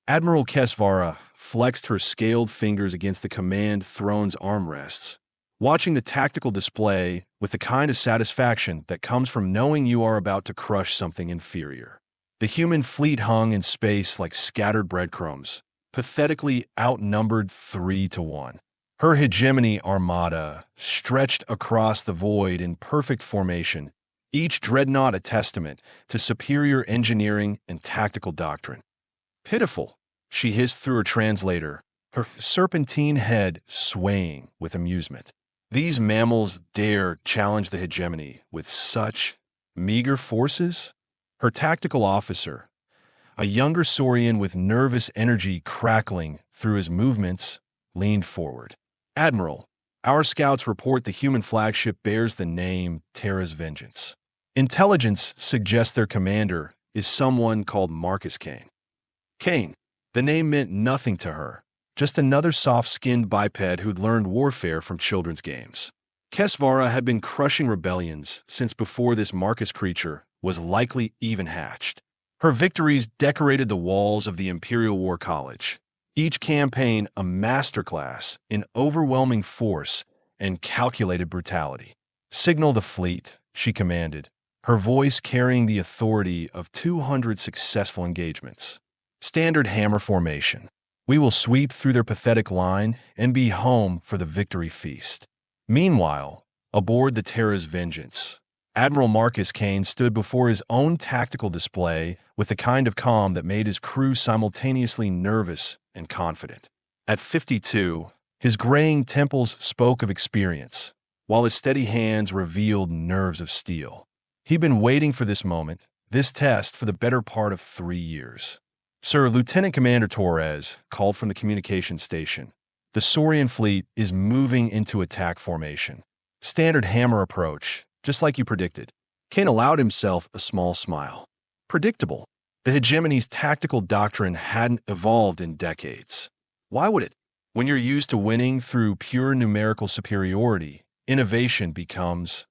Admiral Kess'vara flexed her scaled fingers against the command throne's armrests, watching the tactical display with the kind of satisfaction that comes from knowing you are about to crush something inferior. The human fleet hung in space like scattered breadcrumbs, pathetically outnumbered 3-1. Her hegemony armada stretched across the void in perfect formation, each dreadnought a testament to superior engineering and tactical doctrine. Pitiful, she hissed through her translator, her serpentine head swaying with amusement. These mammals dare challenge the hegemony with such meager forces? Her tactical officer, a younger Saurian with nervous energy crackling through his movements, leaned forward. Admiral, our scouts report the human flagship bears the name Terra's Vengeance. Intelligence suggests their commander is someone called Marcus Kane. Kane, the name meant nothing to her, just another soft-skinned biped who'd learned warfare from children's games. Kess'vara had been crushing rebellions since before this Marcus creature was likely even hatched. Her victories decorated the walls of the Imperial War College, each campaign a masterclass in overwhelming force and calculated brutality. Signal the fleet, she commanded, her voice carrying the authority of 200 successful engagements. Standard hammer formation. We will sweep through their pathetic line and be home for the victory feast. Meanwhile, aboard the Terra's Vengeance, Admiral Marcus Kane stood before his own tactical display with the kind of calm that made his crew simultaneously nervous and confident. At 52, his graying temples spoke of experience, while his steady hands revealed nerves of steel. He'd been waiting for this moment, this test, for the better part of 3 years. Sir, Lieutenant Commander Torres called from the communications station. The Saurian fleet is moving into attack formation. Standard hammer approach, just like you predicted. Kane allowed himself a small smile. Predictable. The hegemony's tactical doctrine hadn't evolved in decades. Why would it? When you're used to winning through pure numerical superiority, innovation becomes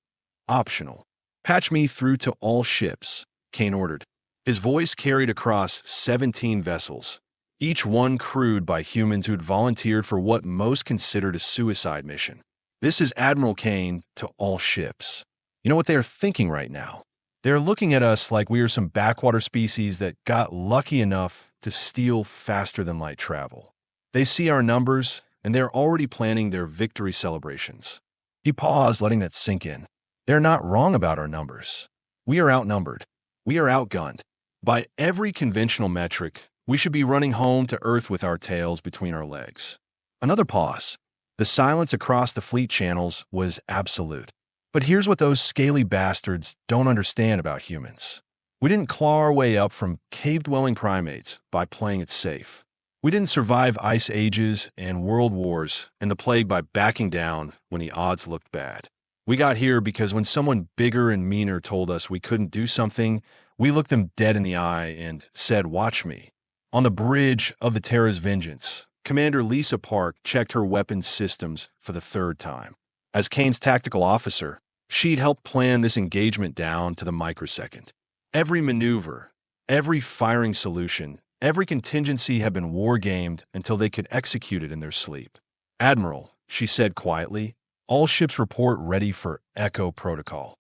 optional. Patch me through to all ships, Kane ordered. His voice carried across 17 vessels, each one crewed by humans who'd volunteered for what most considered a suicide mission. This is Admiral Kane to all ships. You know what they are thinking right now? They're looking at us like we are some backwater species that got lucky enough to steal faster-than-light travel. They see our numbers, and they're already planning their victory celebrations. He paused, letting that sink in. They're not wrong about our numbers. We are outnumbered. We are outgunned. By every conventional metric, we should be running home to Earth with our tails between our legs. Another pause. The silence across the fleet channels was absolute. But here's what those scaly bastards don't understand about humans. We didn't claw our way up from cave-dwelling primates by playing it safe. We didn't survive ice ages and world wars and the plague by backing down when the odds looked bad. We got here because when someone bigger and meaner told us we couldn't do something, we looked them dead in the eye and said, "Watch me." On the bridge of the Terra's Vengeance, Commander Lisa Park checked her weapons systems for the 3rd time. As Kane's tactical officer, she'd helped plan this engagement down to the microsecond. Every maneuver, every firing solution, every contingency had been war-gamed until they could execute it in their sleep. "Admiral," she said quietly, "all ships report ready for Echo Protocol."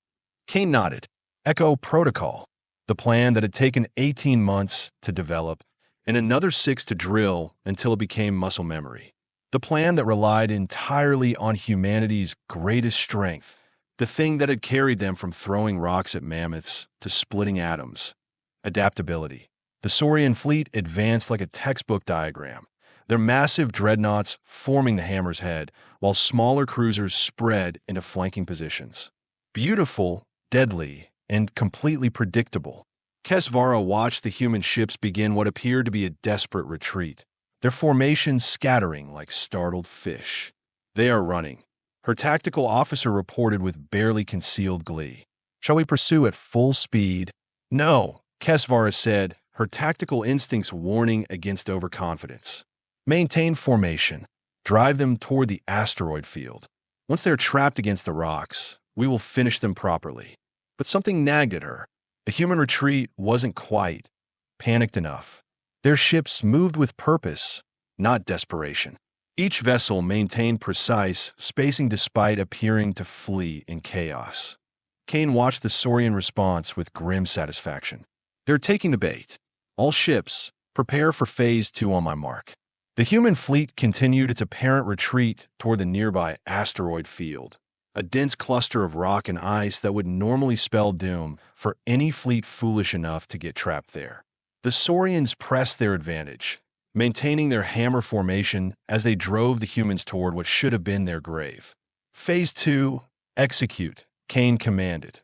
Kane nodded. Echo Protocol. The plan that had taken 18 months to develop and another 6 to drill until it became muscle memory. The plan that relied entirely on humanity's greatest strength, the thing that had carried them from throwing rocks at mammoths to splitting atoms. Adaptability. The Saurian fleet advanced like a textbook diagram, their massive dreadnoughts forming the hammer's head, while smaller cruisers spread into flanking positions. Beautiful, deadly, and completely predictable. Kess'vara watched the human ships begin what appeared to be a desperate retreat, their formations scattering like startled fish. "They are running," her tactical officer reported with barely concealed glee. "Shall we pursue at full speed?" "No," Kess'vara said, her tactical instincts warning against overconfidence. "Maintain formation. Drive them toward the asteroid field. Once they're trapped against the rocks, we will finish them properly." But something nagged at her. The human retreat wasn't quite panicked enough. Their ships moved with purpose, not desperation. Each vessel maintained precise spacing despite appearing to flee in chaos. Kane watched the Saurian response with grim satisfaction. "They're taking the bait. All ships, prepare for Phase 2 on my mark." The human fleet continued its apparent retreat toward the nearby asteroid field, a dense cluster of rock and ice that would normally spell doom for any fleet foolish enough to get trapped there. The Saurians pressed their advantage, maintaining their hammer formation as they drove the humans toward what should have been their grave. Phase 2, execute, Kane commanded.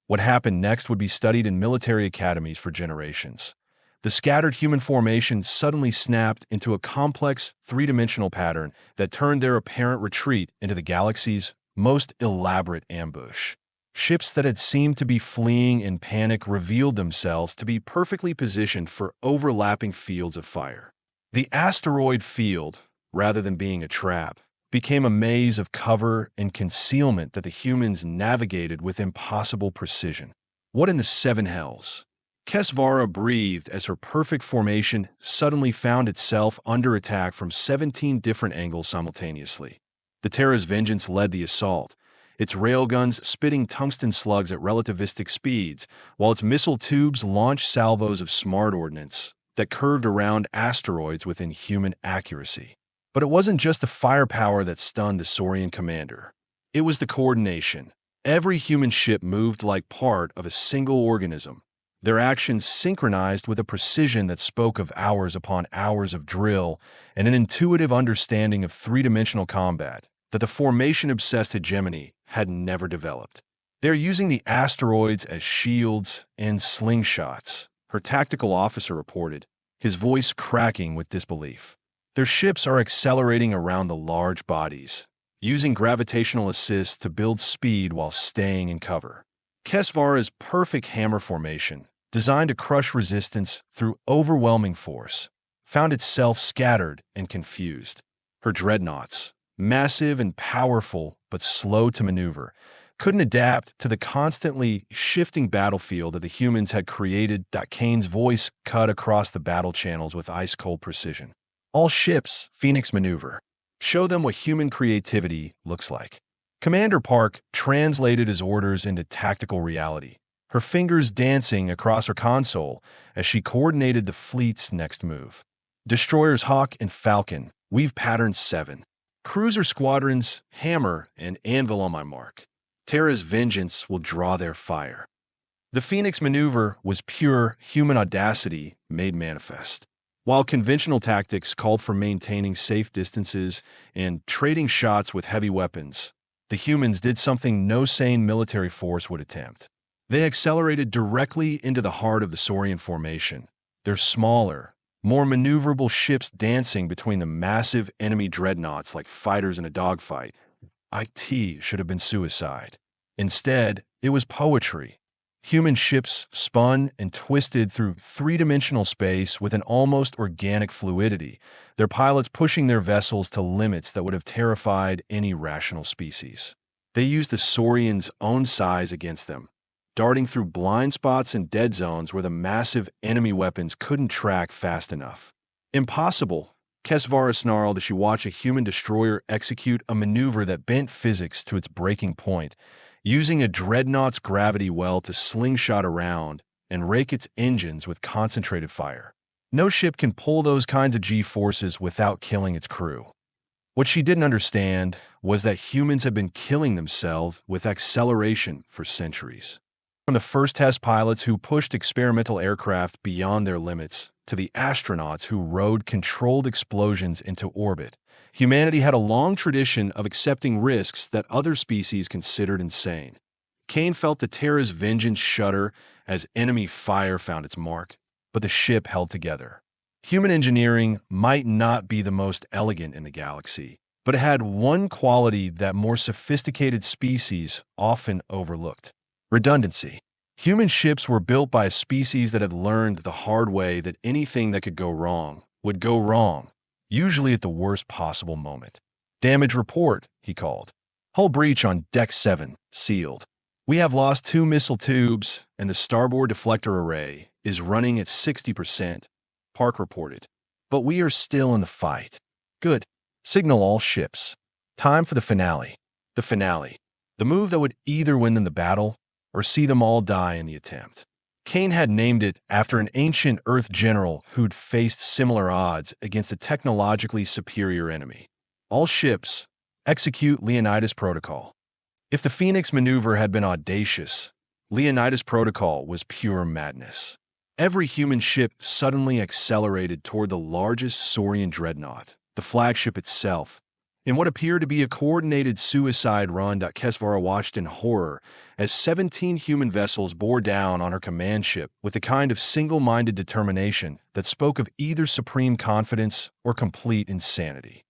What happened next would be studied in military academies for generations. The scattered human formation suddenly snapped into a complex, three-dimensional pattern that turned their apparent retreat into the galaxy's most elaborate ambush. Ships that had seemed to be fleeing in panic revealed themselves to be perfectly positioned for overlapping fields of fire. The asteroid field, rather than being a trap, became a maze of cover and concealment that the humans navigated with impossible precision. What in the seven hells? Kess'vara breathed as her perfect formation suddenly found itself under attack from 17 different angles simultaneously. The Terra's Vengeance led the assault, its railguns spitting tungsten slugs at relativistic speeds, while its missile tubes launched salvos of smart ordnance that curved around asteroids with inhuman accuracy. But it wasn't just the firepower that stunned the Saurian commander. It was the coordination. Every human ship moved like part of a single organism, their actions synchronized with a precision that spoke of hours upon hours of drill and an intuitive understanding of three-dimensional combat that the formation-obsessed hegemony had never developed. They're using the asteroids as shields and slingshots, her tactical officer reported, his voice cracking with disbelief. Their ships are accelerating around the large bodies, using gravitational assists to build speed while staying in cover. Kess'vara's perfect hammer formation, designed to crush resistance through overwhelming force, found itself scattered and confused. Her dreadnoughts, massive and powerful but slow to maneuver, couldn't adapt to the constantly shifting battlefield that the humans had created. Kane's voice cut across the battle channels with ice-cold precision. "All ships, Phoenix maneuver. Show them what human creativity looks like." Commander Park translated his orders into tactical reality, her fingers dancing across her console as she coordinated the fleet's next move. Destroyers Hawk and Falcon, weave pattern 7. Cruiser squadrons, Hammer and Anvil on my mark. Terra's Vengeance will draw their fire. The Phoenix maneuver was pure human audacity made manifest. While conventional tactics called for maintaining safe distances and trading shots with heavy weapons, the humans did something no sane military force would attempt. They accelerated directly into the heart of the Saurian formation, their smaller, more maneuverable ships dancing between the massive enemy dreadnoughts like fighters in a dogfight. It should have been suicide. Instead, it was poetry. Human ships spun and twisted through three-dimensional space with an almost organic fluidity, their pilots pushing their vessels to limits that would have terrified any rational species. They used the Saurians' own size against them, darting through blind spots and dead zones where the massive enemy weapons couldn't track fast enough. "Impossible," Kess'vara snarled as she watched a human destroyer execute a maneuver that bent physics to its breaking point, using a dreadnought's gravity well to slingshot around and rake its engines with concentrated fire. No ship can pull those kinds of G-forces without killing its crew. What she didn't understand was that humans have been killing themselves with acceleration for centuries. From the first test pilots who pushed experimental aircraft beyond their limits to the astronauts who rode controlled explosions into orbit, humanity had a long tradition of accepting risks that other species considered insane. Kane felt the Terra's Vengeance shudder as enemy fire found its mark, but the ship held together. Human engineering might not be the most elegant in the galaxy, but it had one quality that more sophisticated species often overlooked: redundancy. Human ships were built by a species that had learned the hard way that anything that could go wrong would go wrong, usually at the worst possible moment. "Damage report," he called. "Hull breach on Deck 7, sealed. We have lost 2 missile tubes, and the starboard deflector array is running at 60%. Park reported. But we are still in the fight. Good. Signal all ships. Time for the finale. The finale. The move that would either win them the battle or see them all die in the attempt. Kane had named it after an ancient Earth general who'd faced similar odds against a technologically superior enemy. All ships, execute Leonidas Protocol. If the Phoenix maneuver had been audacious, Leonidas Protocol was pure madness. Every human ship suddenly accelerated toward the largest Saurian dreadnought, the flagship itself, in what appeared to be a coordinated suicide run. Kess'vara watched in horror as 17 human vessels bore down on her command ship with the kind of single-minded determination that spoke of either supreme confidence or complete insanity.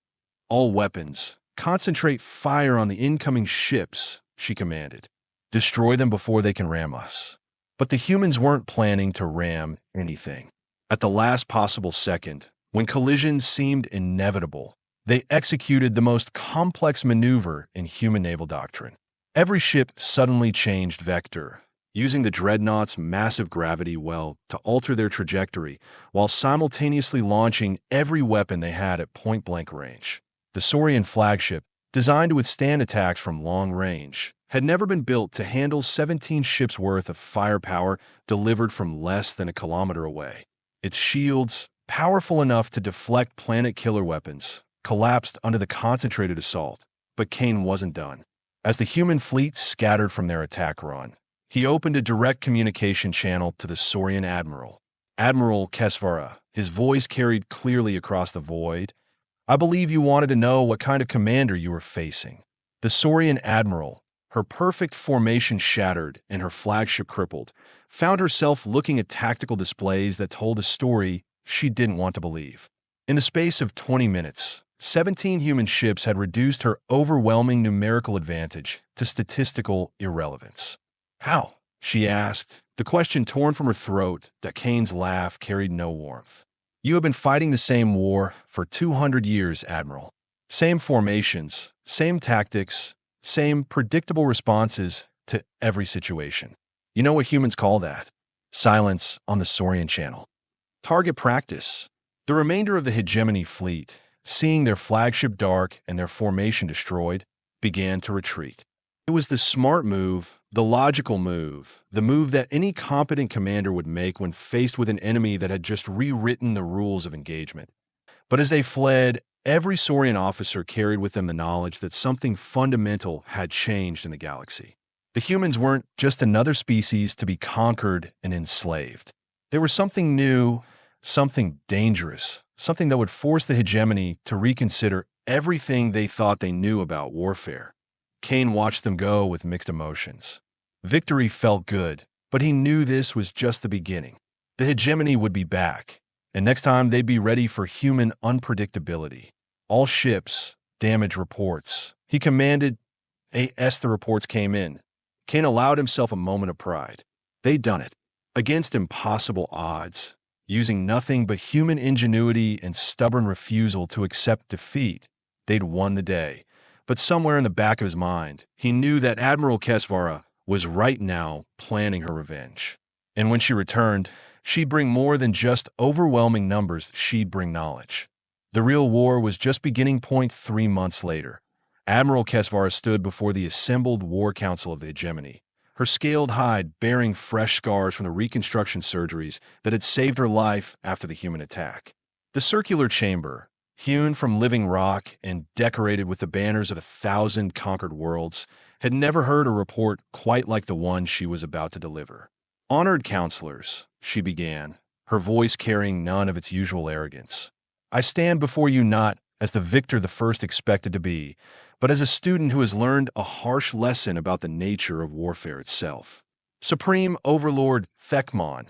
All weapons, concentrate fire on the incoming ships, she commanded. Destroy them before they can ram us. But the humans weren't planning to ram anything. At the last possible second, when collisions seemed inevitable, they executed the most complex maneuver in human naval doctrine. Every ship suddenly changed vector, using the dreadnought's massive gravity well to alter their trajectory, while simultaneously launching every weapon they had at point-blank range. The Saurian flagship, designed to withstand attacks from long range, had never been built to handle 17 ships' worth of firepower delivered from less than a kilometer away. Its shields, powerful enough to deflect planet-killer weapons, collapsed under the concentrated assault, but Kane wasn't done. As the human fleet scattered from their attack run, he opened a direct communication channel to the Saurian admiral. Admiral Kess'vara, his voice carried clearly across the void. I believe you wanted to know what kind of commander you were facing. The Saurian admiral, her perfect formation shattered and her flagship crippled, found herself looking at tactical displays that told a story she didn't want to believe. In the space of 20 minutes, 17 human ships had reduced her overwhelming numerical advantage to statistical irrelevance. How? She asked, the question torn from her throat. That Kane's laugh carried no warmth. You have been fighting the same war for 200 years, Admiral. Same formations, same tactics, same predictable responses to every situation. You know what humans call that? Silence on the Saurian Channel. Target practice. The remainder of the Hegemony fleet, seeing their flagship dark and their formation destroyed, began to retreat. It was the smart move, the logical move, the move that any competent commander would make when faced with an enemy that had just rewritten the rules of engagement. But as they fled, every Saurian officer carried with them the knowledge that something fundamental had changed in the galaxy. The humans weren't just another species to be conquered and enslaved. They were something new, something dangerous, something that would force the hegemony to reconsider everything they thought they knew about warfare. Kane watched them go with mixed emotions. Victory felt good, but he knew this was just the beginning. The hegemony would be back, and next time they'd be ready for human unpredictability. All ships, damage reports. He commanded as the reports came in. Kane allowed himself a moment of pride. They'd done it, against impossible odds, using nothing but human ingenuity and stubborn refusal to accept defeat. They'd won the day. But somewhere in the back of his mind, he knew that Admiral Kess'vara was right now planning her revenge. And when she returned, she'd bring more than just overwhelming numbers, she'd bring knowledge. The real war was just beginning. 3 months later, Admiral Kess'vara stood before the assembled War Council of the Hegemony, her scaled hide bearing fresh scars from the reconstruction surgeries that had saved her life after the human attack. The circular chamber, hewn from living rock and decorated with the banners of 1,000 conquered worlds, had never heard a report quite like the one she was about to deliver. Honored counselors, she began, her voice carrying none of its usual arrogance. I stand before you not as the victor the first expected to be, but as a student who has learned a harsh lesson about the nature of warfare itself. Supreme Overlord Thekmon,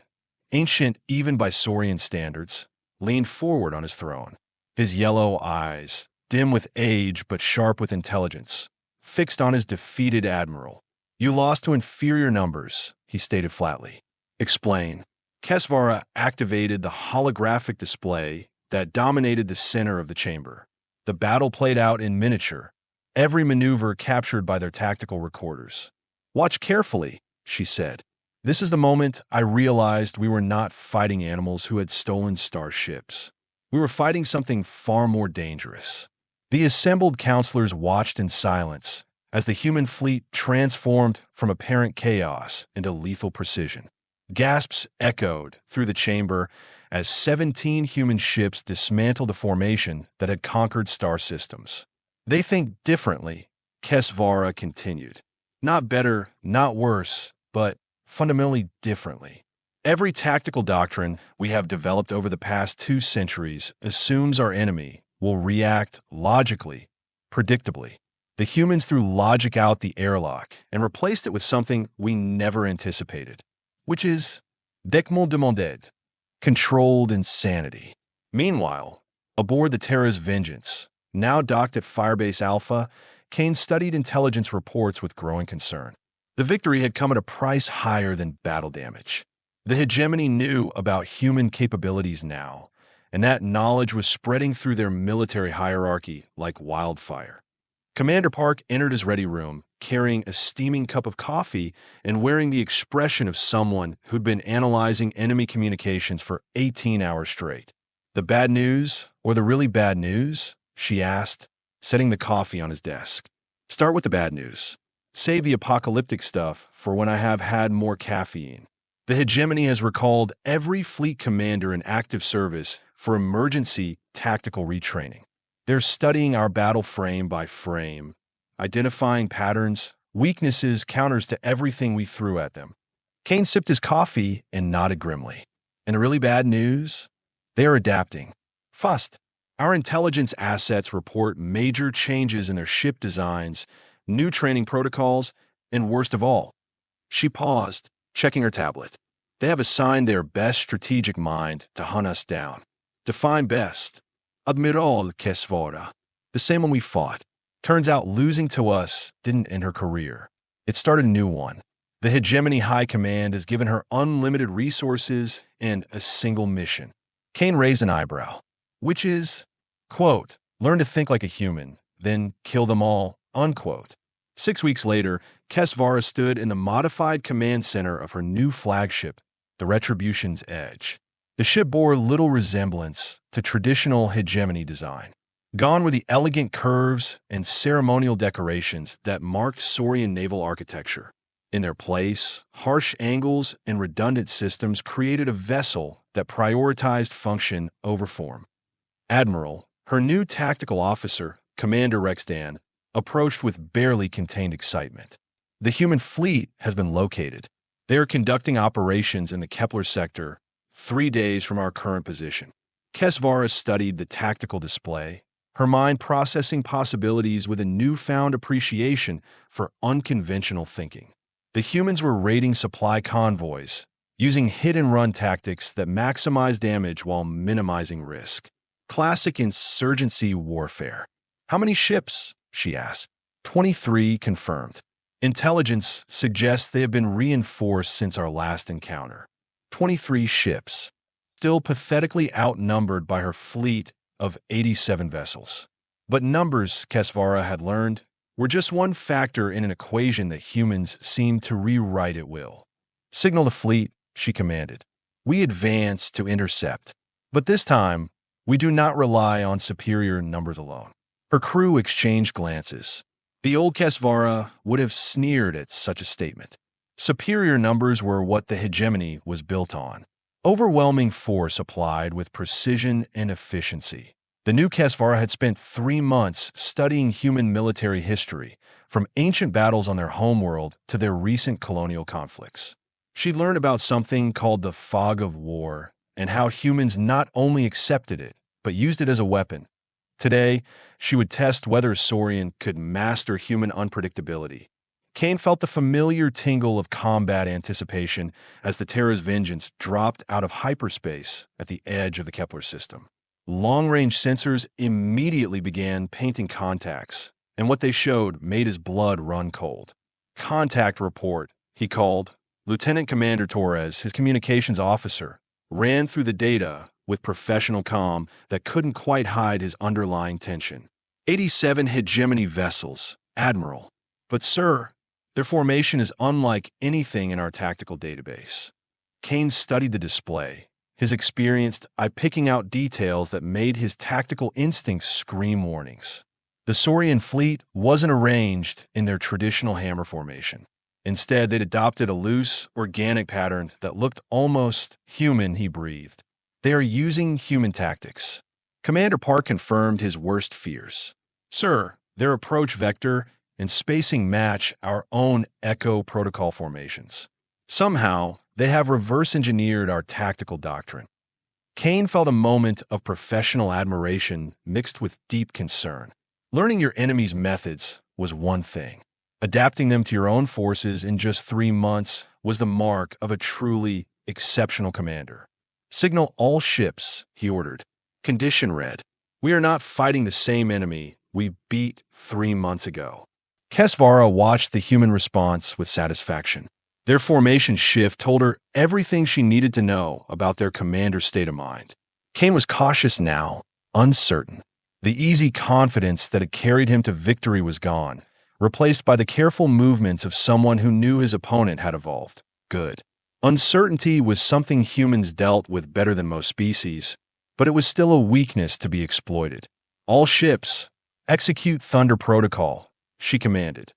ancient even by Saurian standards, leaned forward on his throne. His yellow eyes, dim with age but sharp with intelligence, fixed on his defeated admiral. You lost to inferior numbers, he stated flatly. Explain. Kess'vara activated the holographic display that dominated the center of the chamber. The battle played out in miniature, every maneuver captured by their tactical recorders. Watch carefully, she said. This is the moment I realized we were not fighting animals who had stolen starships. We were fighting something far more dangerous. The assembled counselors watched in silence as the human fleet transformed from apparent chaos into lethal precision. Gasps echoed through the chamber as 17 human ships dismantled a formation that had conquered star systems. They think differently, Kess'vara continued. Not better, not worse, but fundamentally differently. Every tactical doctrine we have developed over the past 2 centuries assumes our enemy will react logically, predictably. The humans threw logic out the airlock and replaced it with something we never anticipated, which is déclement demandé, controlled insanity. Meanwhile, aboard the Terra's Vengeance, now docked at Firebase Alpha, Kane studied intelligence reports with growing concern. The victory had come at a price higher than battle damage. The hegemony knew about human capabilities now, and that knowledge was spreading through their military hierarchy like wildfire. Commander Park entered his ready room, carrying a steaming cup of coffee and wearing the expression of someone who'd been analyzing enemy communications for 18 hours straight. "The bad news, or the really bad news?" she asked, setting the coffee on his desk. "Start with the bad news. Save the apocalyptic stuff for when I have had more caffeine." The hegemony has recalled every fleet commander in active service for emergency tactical retraining. They're studying our battle frame by frame, identifying patterns, weaknesses, counters to everything we threw at them. Kane sipped his coffee and nodded grimly. "And the really bad news? They are adapting. Fast. Our intelligence assets report major changes in their ship designs, new training protocols, and worst of all." She paused, checking her tablet. "They have assigned their best strategic mind to hunt us down." "Define best." "Admiral Kess'vara. The same one we fought. Turns out losing to us didn't end her career. It started a new one. The hegemony high command has given her unlimited resources and a single mission." Kane raised an eyebrow. "Which is, quote, learn to think like a human, then kill them all, unquote." 6 weeks later, Kess'vara stood in the modified command center of her new flagship, the Retribution's Edge. The ship bore little resemblance to traditional hegemony design. Gone were the elegant curves and ceremonial decorations that marked Saurian naval architecture. In their place, harsh angles and redundant systems created a vessel that prioritized function over form. Admiral, her new tactical officer, Commander Rexdan, approached with barely contained excitement. "The human fleet has been located. They are conducting operations in the Kepler sector 3 days from our current position." Kess'vara studied the tactical display, her mind processing possibilities with a newfound appreciation for unconventional thinking. The humans were raiding supply convoys, using hit-and-run tactics that maximize damage while minimizing risk. Classic insurgency warfare. "How many ships?" she asked. 23 confirmed. "Intelligence suggests they have been reinforced since our last encounter." 23 ships, still pathetically outnumbered by her fleet of 87 vessels. But numbers, Kess'vara had learned, were just one factor in an equation that humans seemed to rewrite at will. "Signal the fleet," she commanded. "We advance to intercept. But this time, we do not rely on superior numbers alone." Her crew exchanged glances. The old Kess'vara would have sneered at such a statement. Superior numbers were what the hegemony was built on. Overwhelming force applied with precision and efficiency. The new Kess'vara had spent 3 months studying human military history, from ancient battles on their homeworld to their recent colonial conflicts. She learned about something called the fog of war and how humans not only accepted it, but used it as a weapon. Today, she would test whether a Saurian could master human unpredictability. Kane felt the familiar tingle of combat anticipation as the Terra's Vengeance dropped out of hyperspace at the edge of the Kepler system. Long-range sensors immediately began painting contacts, and what they showed made his blood run cold. "Contact report," he called. Lieutenant Commander Torres, his communications officer, ran through the data with professional calm that couldn't quite hide his underlying tension. 87 hegemony vessels, Admiral. "But sir," Their formation is unlike anything in our tactical database. Kane studied the display, his experienced eye picking out details that made his tactical instincts scream warnings. The Saurian fleet wasn't arranged in their traditional hammer formation. Instead, they'd adopted a loose, organic pattern that looked almost human, he breathed. They are using human tactics. Commander Park confirmed his worst fears. Sir, their approach vector and spacing match our own Echo protocol formations. Somehow, they have reverse-engineered our tactical doctrine. Kane felt a moment of professional admiration mixed with deep concern. Learning your enemy's methods was one thing. Adapting them to your own forces in just 3 months was the mark of a truly exceptional commander. Signal all ships, he ordered. Condition read. We are not fighting the same enemy we beat 3 months ago. Kess'vara watched the human response with satisfaction. Their formation shift told her everything she needed to know about their commander's state of mind. Kane was cautious now, uncertain. The easy confidence that had carried him to victory was gone, replaced by the careful movements of someone who knew his opponent had evolved. Good. Uncertainty was something humans dealt with better than most species, but it was still a weakness to be exploited. All ships, execute Thunder Protocol, she commanded.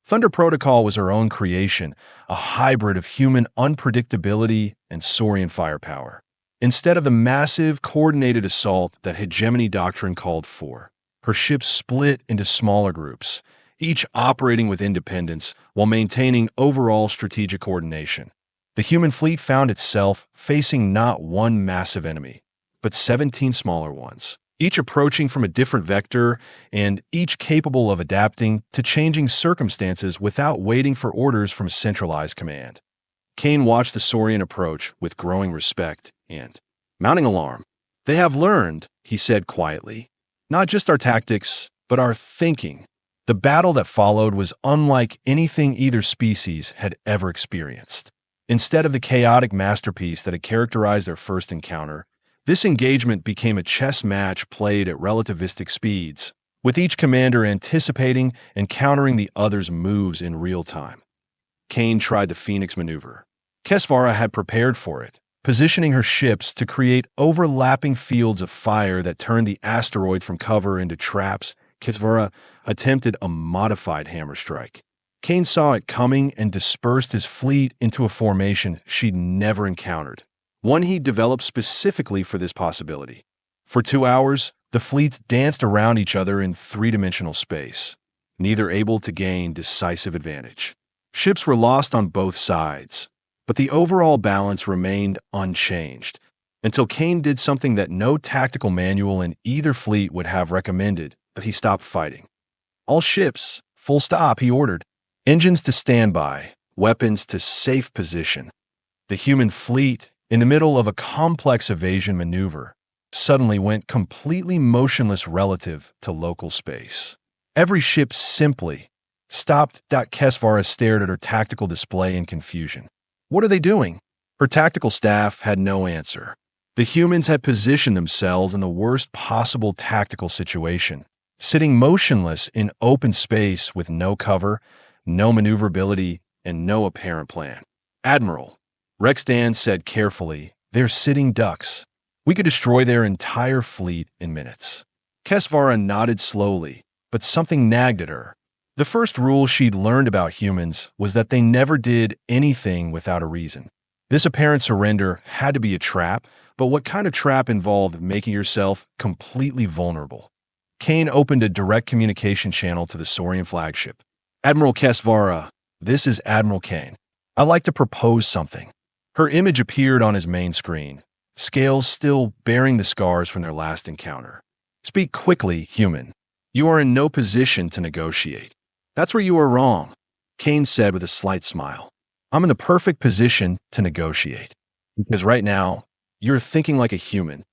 Thunder Protocol was her own creation, a hybrid of human unpredictability and Saurian firepower. Instead of the massive, coordinated assault that Hegemony doctrine called for, her ships split into smaller groups, each operating with independence while maintaining overall strategic coordination. The human fleet found itself facing not one massive enemy, but 17 smaller ones, each approaching from a different vector and each capable of adapting to changing circumstances without waiting for orders from centralized command. Kane watched the Saurian approach with growing respect and mounting alarm. They have learned, he said quietly, not just our tactics, but our thinking. The battle that followed was unlike anything either species had ever experienced. Instead of the chaotic masterpiece that had characterized their first encounter, this engagement became a chess match played at relativistic speeds, with each commander anticipating and countering the other's moves in real time. Kane tried the Phoenix maneuver. Kess'vara had prepared for it, positioning her ships to create overlapping fields of fire that turned the asteroid from cover into traps. Kess'vara attempted a modified hammer strike. Kane saw it coming and dispersed his fleet into a formation she'd never encountered, one he developed specifically for this possibility. For 2 hours, the fleets danced around each other in three-dimensional space, neither able to gain decisive advantage. Ships were lost on both sides, but the overall balance remained unchanged, until Kane did something that no tactical manual in either fleet would have recommended, but he stopped fighting. All ships, full stop, he ordered. Engines to standby, weapons to safe position. The human fleet, in the middle of a complex evasion maneuver, suddenly went completely motionless relative to local space. Every ship simply stopped. Kess'vara stared at her tactical display in confusion. What are they doing? Her tactical staff had no answer. The humans had positioned themselves in the worst possible tactical situation, sitting motionless in open space with no cover, no maneuverability, and no apparent plan. Admiral, Rexdan said carefully, they're sitting ducks. We could destroy their entire fleet in minutes. Kess'vara nodded slowly, but something nagged at her. The first rule she'd learned about humans was that they never did anything without a reason. This apparent surrender had to be a trap, but what kind of trap involved making yourself completely vulnerable? Kane opened a direct communication channel to the Saurian flagship. Admiral Kess'vara, this is Admiral Kane. I'd like to propose something. Her image appeared on his main screen, scales still bearing the scars from their last encounter. Speak quickly, human. You are in no position to negotiate. That's where you are wrong, Kane said with a slight smile. I'm in the perfect position to negotiate. Because right now, you're thinking like a human.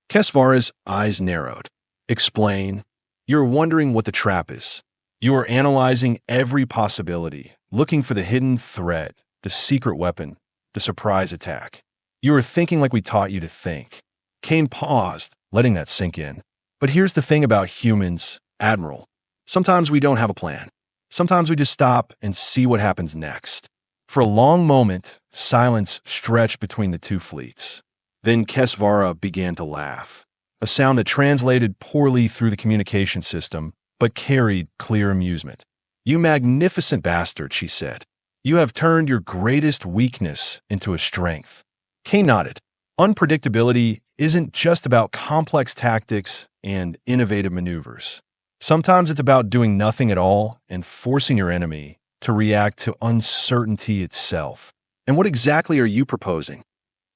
Kess'vara's eyes narrowed. Explain. You're wondering what the trap is. You are analyzing every possibility, looking for the hidden threat, the secret weapon, the surprise attack. You are thinking like we taught you to think. Kane paused, letting that sink in. But here's the thing about humans, Admiral. Sometimes we don't have a plan. Sometimes we just stop and see what happens next. For a long moment, silence stretched between the two fleets. Then Kess'vara began to laugh, a sound that translated poorly through the communication system, but carried clear amusement. "You magnificent bastard," she said. "You have turned your greatest weakness into a strength." Kane nodded. Unpredictability isn't just about complex tactics and innovative maneuvers. Sometimes it's about doing nothing at all and forcing your enemy to react to uncertainty itself. "And what exactly are you proposing?"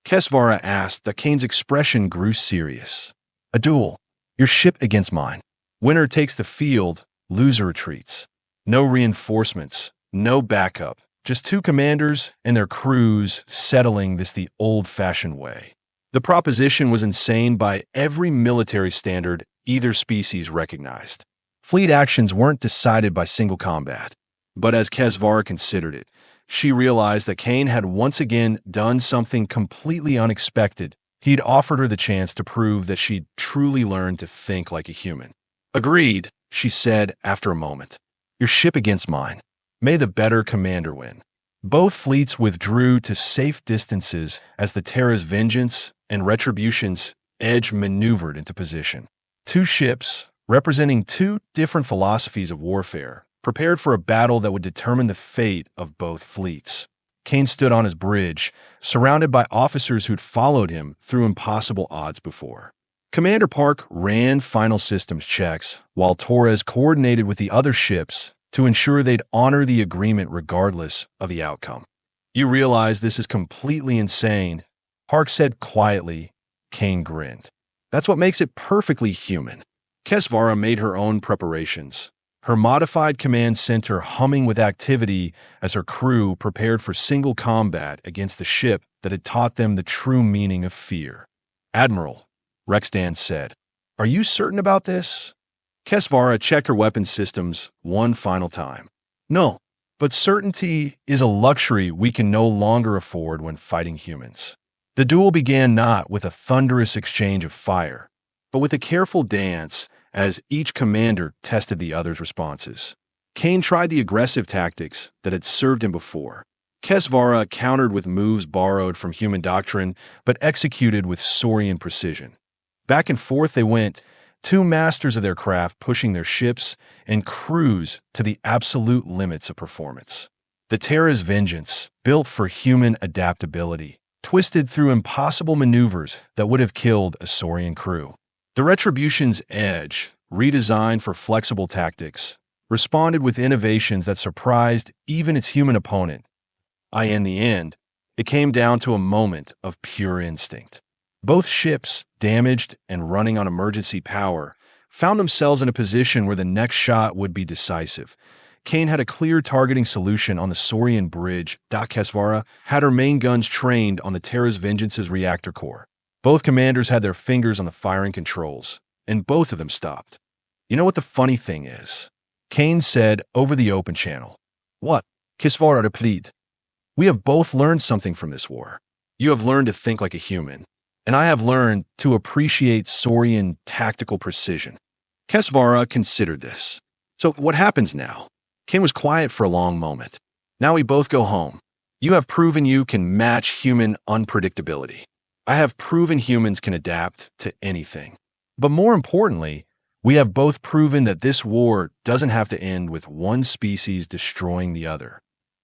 Kess'vara asked. That Kane's expression grew serious. "A duel. Your ship against mine. Winner takes the field, loser retreats. No reinforcements, no backup. Just two commanders and their crews settling this the old-fashioned way." The proposition was insane by every military standard either species recognized. Fleet actions weren't decided by single combat. But as Kess'vara considered it, she realized that Kane had once again done something completely unexpected. He'd offered her the chance to prove that she'd truly learned to think like a human. "Agreed," she said after a moment. "Your ship against mine. May the better commander win." Both fleets withdrew to safe distances as the Terra's Vengeance and Retribution's Edge maneuvered into position. Two ships, representing two different philosophies of warfare, prepared for a battle that would determine the fate of both fleets. Kane stood on his bridge, surrounded by officers who'd followed him through impossible odds before. Commander Park ran final systems checks, while Torres coordinated with the other ships to ensure they'd honor the agreement regardless of the outcome. "You realize this is completely insane," Park said quietly. Kane grinned. "That's what makes it perfectly human." Kess'vara made her own preparations, her modified command center humming with activity as her crew prepared for single combat against the ship that had taught them the true meaning of fear. "Admiral," Rexdan said, "are you certain about this?" Kess'vara checked her weapon systems one final time. "No, but certainty is a luxury we can no longer afford when fighting humans." The duel began not with a thunderous exchange of fire, but with a careful dance as each commander tested the other's responses. Kane tried the aggressive tactics that had served him before. Kess'vara countered with moves borrowed from human doctrine, but executed with Saurian precision. Back and forth they went, two masters of their craft pushing their ships and crews to the absolute limits of performance. The Terra's Vengeance, built for human adaptability, twisted through impossible maneuvers that would have killed a Saurian crew. The Retribution's Edge, redesigned for flexible tactics, responded with innovations that surprised even its human opponent. In the end, it came down to a moment of pure instinct. Both ships, damaged and running on emergency power, found themselves in a position where the next shot would be decisive. Kane had a clear targeting solution on the Saurian bridge. Kess'vara had her main guns trained on the Terra's Vengeance's reactor core. Both commanders had their fingers on the firing controls, and both of them stopped. "You know what the funny thing is?" Kane said over the open channel. "What?" Kess'vara replied. "We have both learned something from this war. You have learned to think like a human, and I have learned to appreciate Saurian tactical precision." Kess'vara considered this. "So what happens now?" Kane was quiet for a long moment. "Now we both go home. You have proven you can match human unpredictability. I have proven humans can adapt to anything. But more importantly, we have both proven that this war doesn't have to end with one species destroying the other."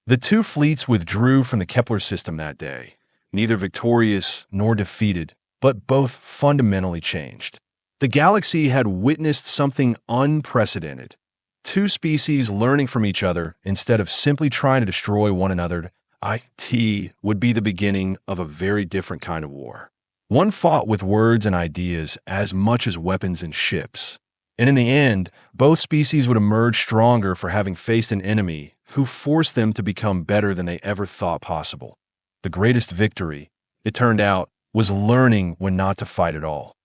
The two fleets withdrew from the Kepler system that day, neither victorious nor defeated, but both fundamentally changed. The galaxy had witnessed something unprecedented. Two species learning from each other instead of simply trying to destroy one another. It would be the beginning of a very different kind of war. One fought with words and ideas as much as weapons and ships. And in the end, both species would emerge stronger for having faced an enemy who forced them to become better than they ever thought possible. The greatest victory, it turned out, was learning when not to fight at all.